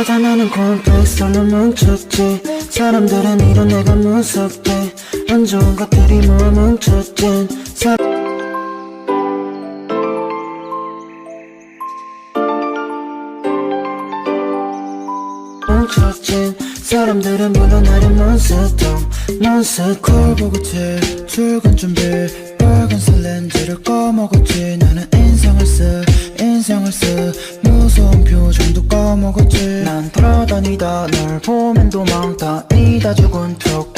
맞아 나는 콤플렉스로 뭉쳤지. 사람들은 이런 내가 무섭대. 안 좋은 것들이 모아 뭉쳤진. 뭉쳤진. 사람들은 물론 나를 몬스터 콜 보고 제 출근 준비. 빨간색 렌즈를 꺼먹었지. 나는 인상을 쓰 무서운 표정도 꺼먹었지. 난 돌아다니다 널 보면 도망다니다 죽은 척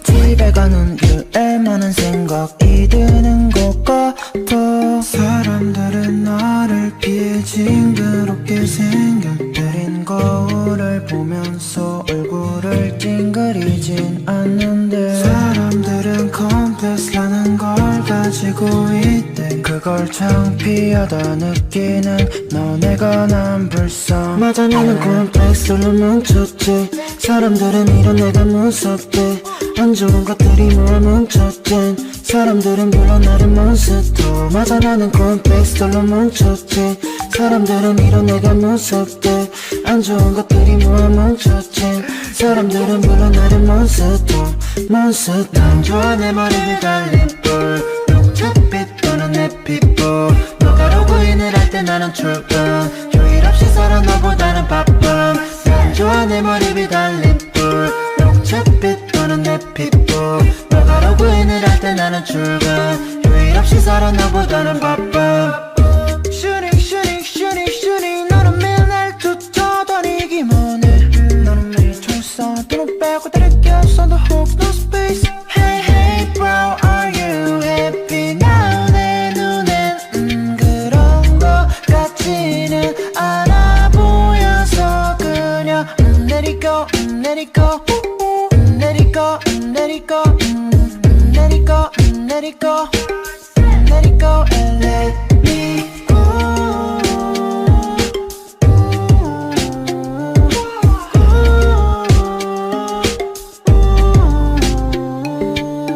집에 가는 길에 많은 생각이 드는 것 같아. 사람들은 나를 피해 징그럽게 생겨버린 거울을 보면서 얼굴을 찡그리진 않는데, 사람들은 컴플렉스라는 걸 가지고 있대. 그걸 창피하다 느끼는 너네가 난 불쌍. 맞아 나는 콤플렉스로 뭉쳤지. 사람들은 이런 내가 무섭대. 안 좋은 것들이 모아 뭉쳤진. 사람들은 불러 나를 몬스터. 맞아 나는 콤플렉스로 뭉쳤지. 사람들은 이런 내가 무섭대. 안 좋은 것들이 모아 뭉쳤진. 사람들은 불러 나를 몬스터. 난 좋아 내 머리를 달린 뿔. 녹차빛 도는 내 피부. 너가 로그인을 할 때 나는 출근. 휴일 없이 살아 너보다는 바쁨. 난 좋아 내 머리를 달린 뿔. 녹차빛 도는 내 피부. 너가 로그인을 할 때 나는 출근. 휴일 없이 살아 너보다는 바쁨. 슈닝 너는 매일 날 쫓아다니기만 해. 너는 매일 철사 돈을 빼고 다리 껴서도 hope no space. Hey bro are you happy now. 내 눈엔 그런 거 같지는 않아 보여서 그냥 let it go let it go let it go let it go let it go let it go let it go and let me go.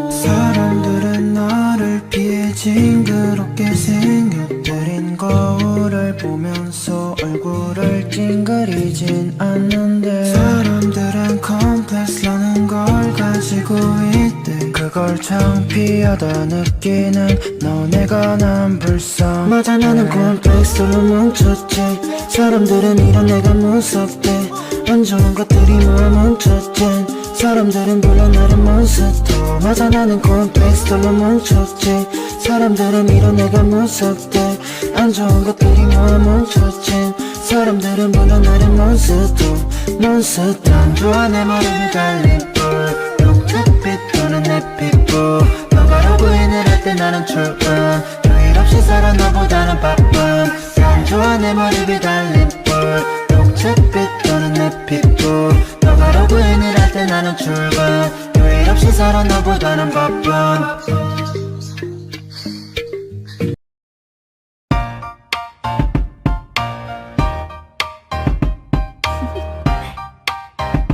사람들은 나를 피해 징그럽게 생겨버린 거울을 보면서 얼굴을 찡그리진 않는데, 사람들은 컴플렉스라는 걸 가지고 있대. 그걸 창피하다 느끼는 너네가 난 불쌍. 맞아 나는 콤플렉스로 뭉쳤지. 사람들은 이런 내가 무섭대. 안 좋은 것들이 모아 뭉쳤진. 사람들은 불러 나를 몬스터. 맞아 나는 콤플렉스로 뭉쳤지. 사람들은 이런 내가 무섭대. 안 좋은 것들이 모아 뭉쳤진. 사람들은 불러 나를 몬스터. 난 좋아 내 머리를 달린 뿔. 녹차빛 도는 내 피부. 너가 로그인을 할 때 나는 출근. 휴일 없이 살아 너보다는 바쁨. 난 좋아 내 머리를 달린 뿔. 녹차빛 도는 내 피부. 너가 로그인을 할 때 나는 출근. 휴일 없이 살아 너보다는 바쁨.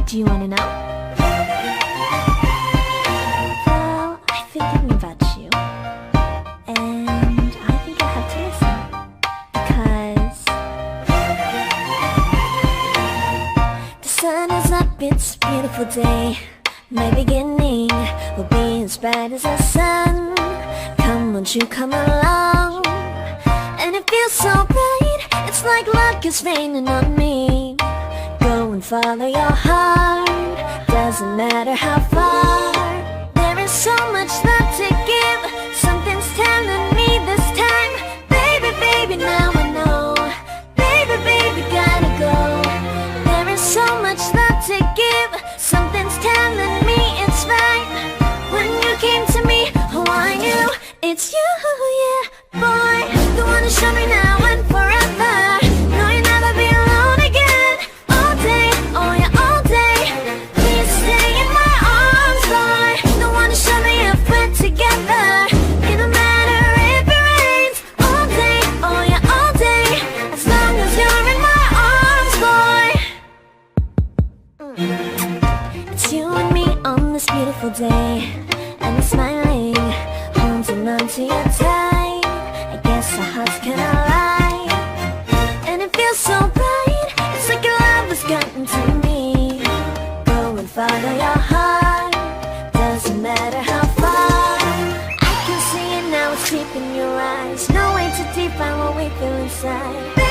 Do you wanna know? Well, I've been thinking about you, and I think I have to listen, because the sun is up, it's a beautiful day. My beginning will be as bright as the sun. Come, won't you come along? And it feels so bright, it's like luck is raining on me. Go and follow your heart, doesn't matter how far. There is so much love to give, something's telling me this time. Baby, baby, now I know. Baby, baby, gotta go. There is so much love to give, something's telling me it's right. When you came to me, oh I knew it's you, yeah, boy. The one to show me now and forever. No, you'll never be alone again. All day, oh yeah, all day. Please stay in my arms, boy. The one to show me if we're together. It don't matter if it rains. All day, oh yeah, all day. As long as you're in my arms, boy. It's you and me on this beautiful day, and I'm smiling, holding on to your tight. I guess our hearts cannot lie, and it feels so bright. It's like a follow your heart, doesn't matter how far. I can see it now, it's deep in your eyes. No way to define what we feel inside.